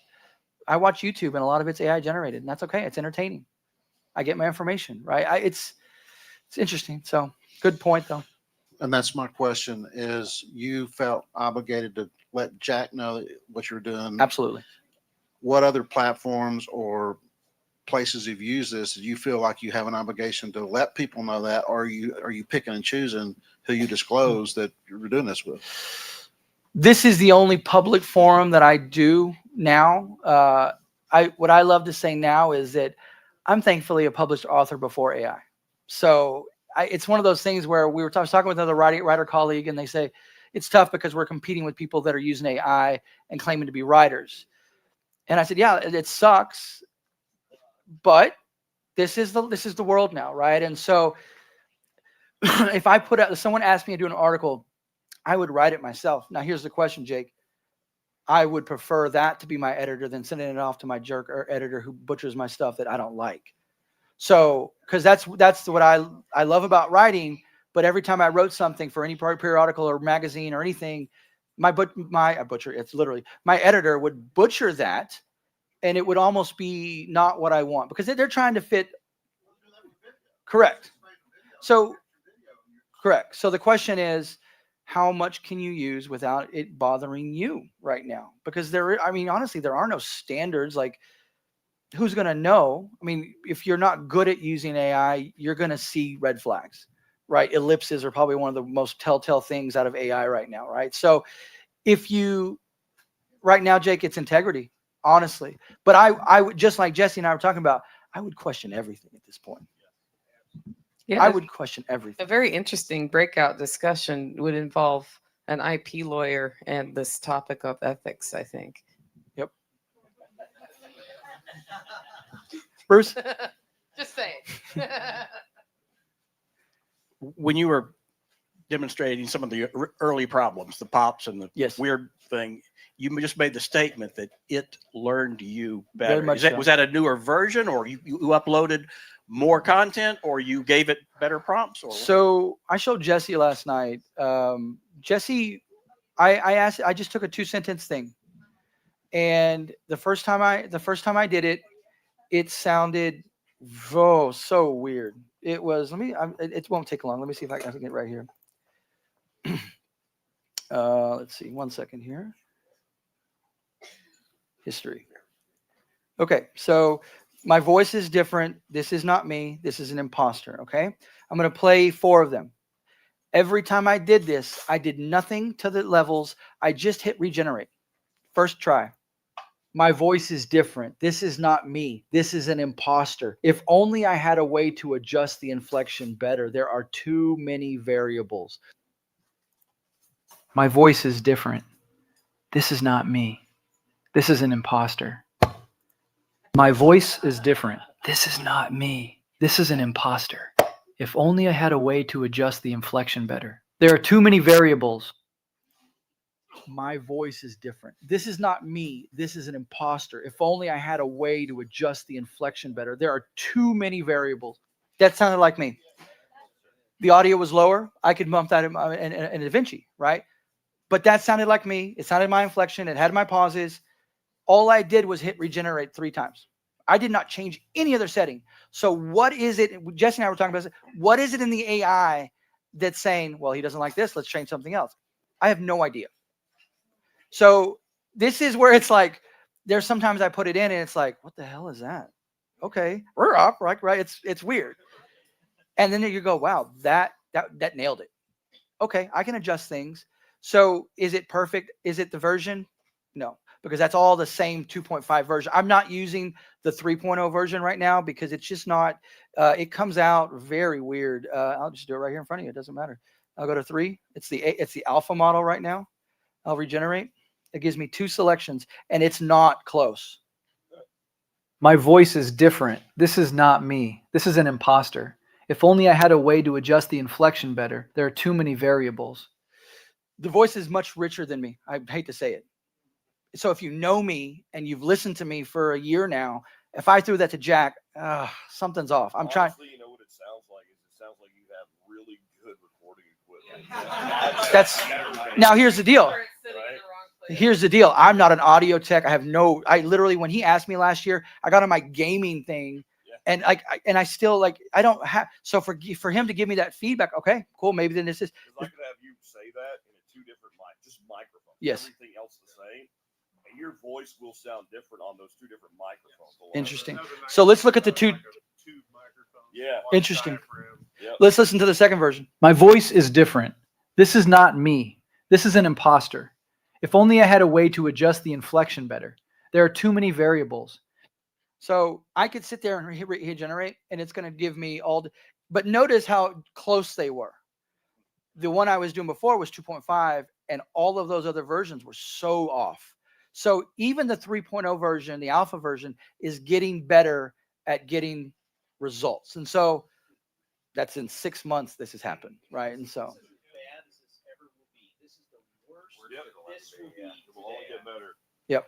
I watch YouTube and a lot of it's AI generated, and that's okay. It's entertaining. I get my information, right? It's interesting. So good point though. And that's my question, is you felt obligated to let Jack know what you're doing? Absolutely. What other platforms or places you've used this, do you feel like you have an obligation to let people know that, or are you picking and choosing who you disclose that you're doing this with? This is the only public forum that I do now. What I love to say now is that I'm thankfully a published author before AI. So it's one of those things where I was talking with another writer colleague, and they say it's tough because we're competing with people that are using AI and claiming to be writers. And I said, yeah, it sucks, but this is the world now, right? And so if someone asked me to do an article, I would write it myself. Now here's the question, Jake. I would prefer that to be my editor than sending it off to my jerk or editor who butchers my stuff that I don't like. So, because that's what I love about writing. But every time I wrote something for any periodical or magazine or anything, my editor would butcher that, and it would almost be not what I want because they're trying to fit. Correct. So the question is, how much can you use without it bothering you right now? Because honestly, there are no standards. Like, who's going to know? I mean, if you're not good at using AI, you're going to see red flags, right? Ellipses are probably one of the most telltale things out of AI right now, right? So right now, Jake, it's integrity, honestly. But I would, just like Jesse and I were talking about, I would question everything at this point. Yeah, I would question everything. a very interesting breakout discussion would involve an IP lawyer and this topic of ethics, I think. Yep. Bruce? Just saying. When you were demonstrating some of the early problems, the pops and the Yes. weird thing, you just made the statement that it learned you Very better. much so. Was that a newer version, or you uploaded more content, or you gave it better prompts? Or So I showed Jesse last night. Jesse, I just took a 2-sentence thing, and the first time I did it, it sounded so weird. It was. It won't take long. Let me see if I can get it right here. Let's see. 1 second here. History. Okay, so my voice is different. This is not me. This is an imposter. Okay, I'm going to play 4 of them. Every time I did this, I did nothing to the levels. I just hit regenerate. First try. My voice is different. This is not me. This is an imposter. If only I had a way to adjust the inflection better. There are too many variables. My voice is different. This is not me. This is an imposter. My voice is different. This is not me. This is an imposter. If only I had a way to adjust the inflection better. There are too many variables. My voice is different. This is not me. This is an imposter. If only I had a way to adjust the inflection better. There are too many variables. That sounded like me. The audio was lower. I could bump that in DaVinci, right? But that sounded like me. It sounded my inflection. It had my pauses. All I did was hit regenerate 3 times. I did not change any other setting. So what is it? Jesse and I were talking about this. What is it in the AI that's saying, well, he doesn't like this. Let's change something else. I have no idea. So this is where it's like, there's sometimes I put it in and it's like, what the hell is that? Okay, we're up, right? It's weird. And then you go, wow, that nailed it. Okay, I can adjust things. So is it perfect? Is it the version? No, because that's all the same 2.5 version. I'm not using the 3.0 version right now because it's just not, it comes out very weird. I'll just do it right here in front of you. It doesn't matter. I'll go to 3. It's the alpha model right now. I'll regenerate. It gives me 2 selections and it's not close. My voice is different. This is not me. This is an imposter. If only I had a way to adjust the inflection better. There are too many variables. The voice is much richer than me. I hate to say it. So if you know me and you've listened to me for a year now, if I threw that to Jack, something's off. I'm trying. You know what it sounds like? It sounds like you have really good recording equipment. That's now here's the deal. Here's the deal. I'm not an audio tech. I literally, when he asked me last year, I got on my gaming thing and I still I don't have, so for him to give me that feedback, okay, cool. Maybe then this is. I could have you say that in a two different just microphones. Yes. Everything else the same. And your voice will sound different on those two different microphones. Interesting. So let's look at the two. Yeah. Interesting. Yep. Let's listen to the second version. My voice is different. This is not me. This is an imposter. If only I had a way to adjust the inflection better. There are too many variables. So I could sit there and hit generate, and it's going to give me all. But notice how close they were. The one I was doing before was 2.5, and all of those other versions were so off. So even the 3.0 version, the alpha version, is getting better at getting results. And so that's in 6 months this has happened, right? And so yep.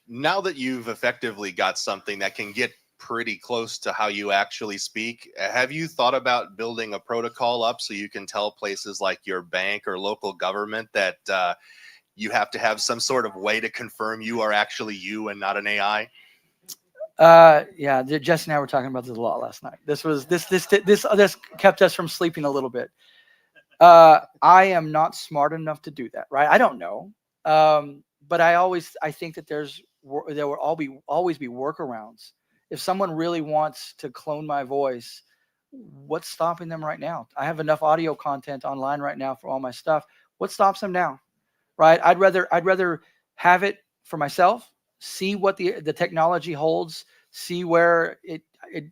Now that you've effectively got something that can get pretty close to how you actually speak, have you thought about building a protocol up so you can tell places like your bank or local government that you have to have some sort of way to confirm you are actually you and not an AI? Yeah, Jess and I were talking about this a lot last night. This kept us from sleeping a little bit. I am not smart enough to do that, right? I don't know. But I think that there will always be workarounds. If someone really wants to clone my voice, what's stopping them right now? I have enough audio content online right now for all my stuff. What stops them now? Right? I'd rather have it for myself, see what the technology holds, see where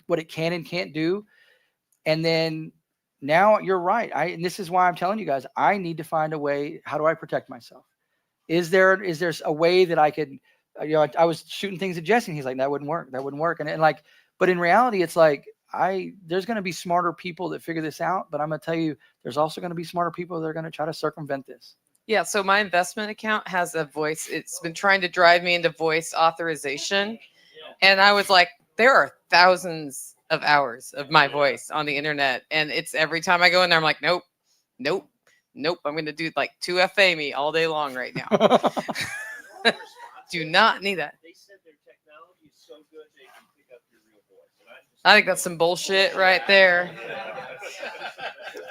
what it can and can't do. And then now you're right. And this is why I'm telling you guys, I need to find a way. How do I protect myself? Is there a way that I could, I was shooting things at Jesse and he's like, that wouldn't work. And like, but in reality, it's like, there's going to be smarter people that figure this out, but I'm going to tell you, there's also going to be smarter people that are going to try to circumvent this. Yeah, so my investment account has a voice. It's been trying to drive me into voice authorization. And I was like, there are thousands of hours of my voice on the internet. And it's every time I go in there, I'm like, nope. I'm going to do like 2FA me all day long right now. Do not need that. They said their technology is so good they can pick up your real voice. I think that's some bullshit right there.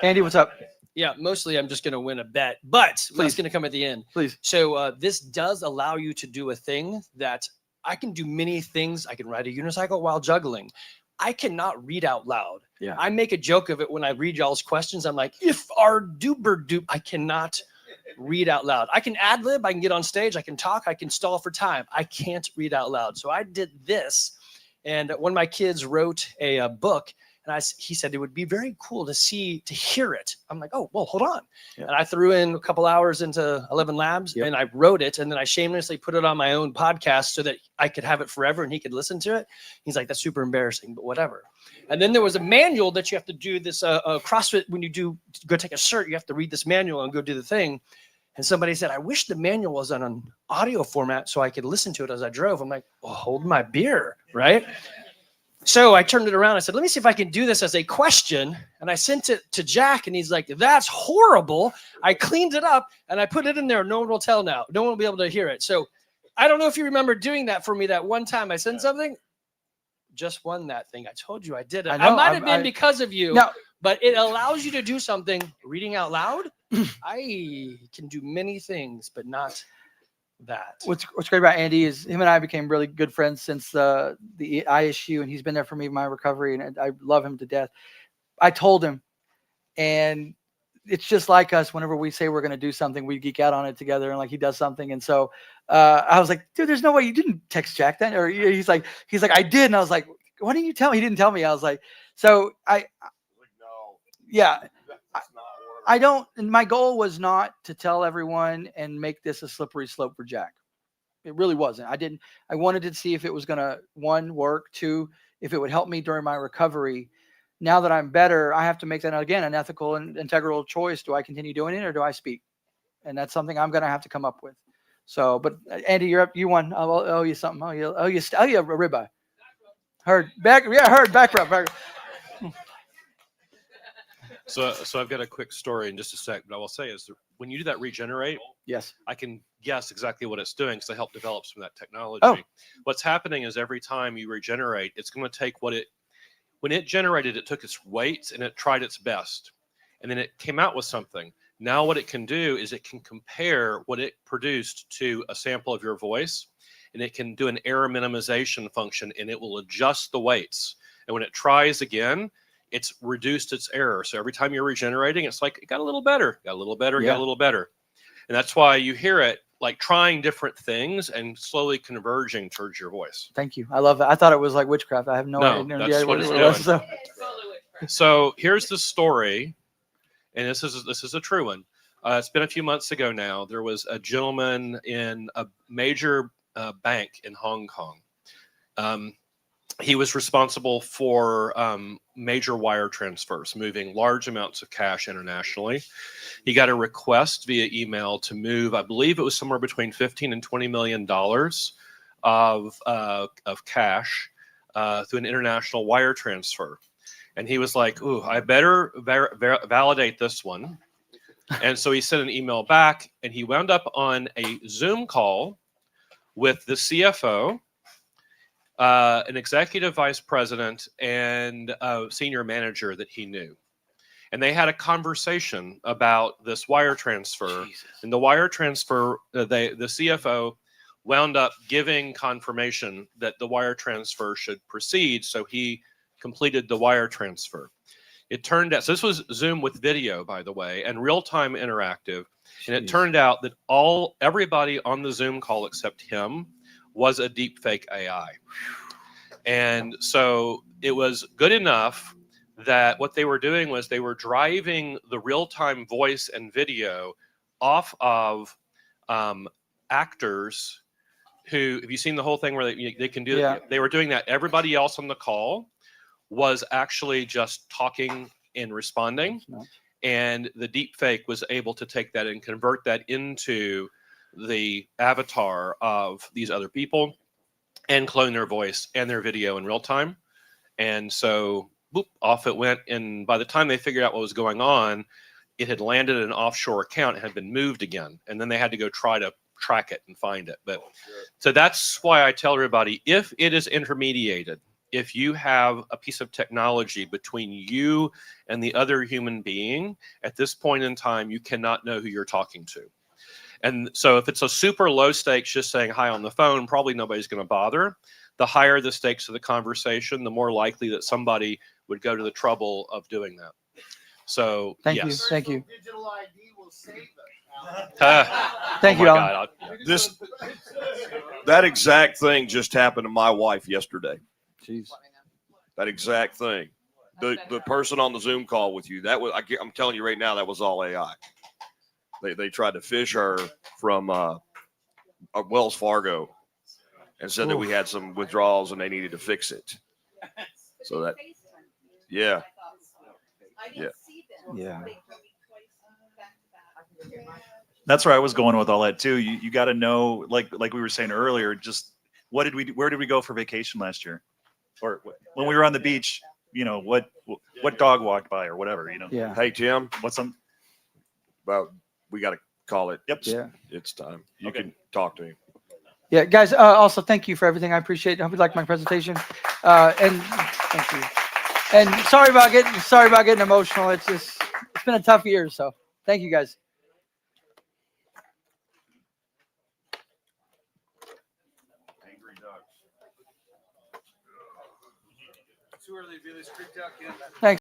Andy, what's up? Yeah, mostly I'm just going to win a bet, but it's going to come at the end. Please. So this does allow you to do a thing that I can do many things. I can ride a unicycle while juggling. I cannot read out loud. Yeah. I make a joke of it when I read y'all's questions. I'm like, if our duper dupe, I cannot read out loud. I can ad lib, I can get on stage, I can talk, I can stall for time. I can't read out loud. So I did this, and one of my kids wrote a book, and he said it would be very cool to hear it. I'm like, oh, well, hold on. Yeah. And I threw in a couple hours into 11 Labs, and I wrote it, and then I shamelessly put it on my own podcast so that I could have it forever and he could listen to it. He's like, that's super embarrassing, but whatever. And then there was a manual that you have to do this CrossFit. When you go take a cert, you have to read this manual and go do the thing. And somebody said, I wish the manual was on an audio format so I could listen to it as I drove. I'm like, well, hold my beer, right? So I turned it around. I said, let me see if I can do this as a question. And I sent it to Jack, and he's like, that's horrible. I cleaned it up, and I put it in there. No one will tell now. No one will be able to hear it. So I don't know if you remember doing that for me that one time I sent something. Just won that thing. I told you I did it. I might have been because of you, but it allows you to do something. Reading out loud, I can do many things, but not that. What's great about Andy is him and I became really good friends since the ISU, and he's been there for me in my recovery, and I love him to death. I told him, and it's just like us. Whenever we say we're going to do something, we geek out on it together, and like he does something. And so I was like, dude, there's no way you didn't text Jack then. Or he's like, I did. And I was like, why didn't you tell me? He didn't tell me. I was like, so I don't, and my goal was not to tell everyone and make this a slippery slope for Jack. It really wasn't. I wanted to see if it was going to, one, work, two, if it would help me during my recovery. Now that I'm better, I have to make that, again, an ethical and integral choice. Do I continue doing it or do I speak? And that's something I'm going to have to come up with. So, but Andy, you're up. You won. I'll owe you something. Oh, you a ribeye. Heard back rub. So I've got a quick story in just a sec, but I will say is when you do that regenerate, yes, I can guess exactly what it's doing because I helped develop some of that technology. Oh. What's happening is every time you regenerate, it's going to take when it generated, it took its weight and it tried its best, and then it came out with something. Now what it can do is it can compare what it produced to a sample of your voice, and it can do an error minimization function, and it will adjust the weights. And when it tries again, it's reduced its error. So every time you're regenerating, it's like it got a little better, got a little better, got a little better. And that's why you hear it like trying different things and slowly converging towards your voice. Thank you. I love that. I thought it was like witchcraft. I have no idea that's what it's it doing. was. So. So here's the story, and this is a true one. It's been a few months ago now. There was a gentleman in a major bank in Hong Kong. He was responsible for major wire transfers, moving large amounts of cash internationally. He got a request via email to move, I believe it was somewhere between $15 and $20 million of cash through an international wire transfer. And he was like, ooh, I better validate this one. And so he sent an email back, and he wound up on a Zoom call with the CFO, an executive vice president, and a senior manager that he knew. And they had a conversation about this wire transfer. Jesus. And the wire transfer, the CFO wound up giving confirmation that the wire transfer should proceed. So he completed the wire transfer. It turned out, so this was Zoom with video, by the way, and real-time interactive. And it turned out that everybody on the Zoom call except him was a deep fake AI. And so it was good enough that what they were doing was they were driving the real-time voice and video off of actors who, have you seen the whole thing where they can do that? They were doing that. Everybody else on the call was actually just talking and responding. And the deep fake was able to take that and convert that into the avatar of these other people and clone their voice and their video in real time. And so boop, off it went. And by the time they figured out what was going on, it had landed in an offshore account and had been moved again. And then they had to go try to track it and find it. But so that's why I tell everybody, if it is intermediated, if you have a piece of technology between you and the other human being, at this point in time, you cannot know who you're talking to. And so if it's a super low stakes, just saying hi on the phone, probably nobody's going to bother. The higher the stakes of the conversation, the more likely that somebody would go to the trouble of doing that. So Thank yes. you. Thank you. Digital ID will save us. Thank you, Alan. That exact thing just happened to my wife yesterday. Jeez. That exact thing. The person on the Zoom call with you, I'm telling you right now, that was all AI. They tried to fish her from Wells Fargo and said that we had some withdrawals and they needed to fix it. So that, yeah. That's where I was going with all that too. You got to know, like we were saying earlier, just where did we go for vacation last year? Or when we were on the beach, what dog walked by or whatever, Yeah. Hey, Tim, what's some, well, we got to call it. Yep. Yeah. It's time. You can talk to me. Yeah, guys. Also, thank you for everything. I appreciate it. I hope you like my presentation. And thank you. And sorry about getting emotional. It's been a tough year. So thank you, guys. Angry ducks. Thanks.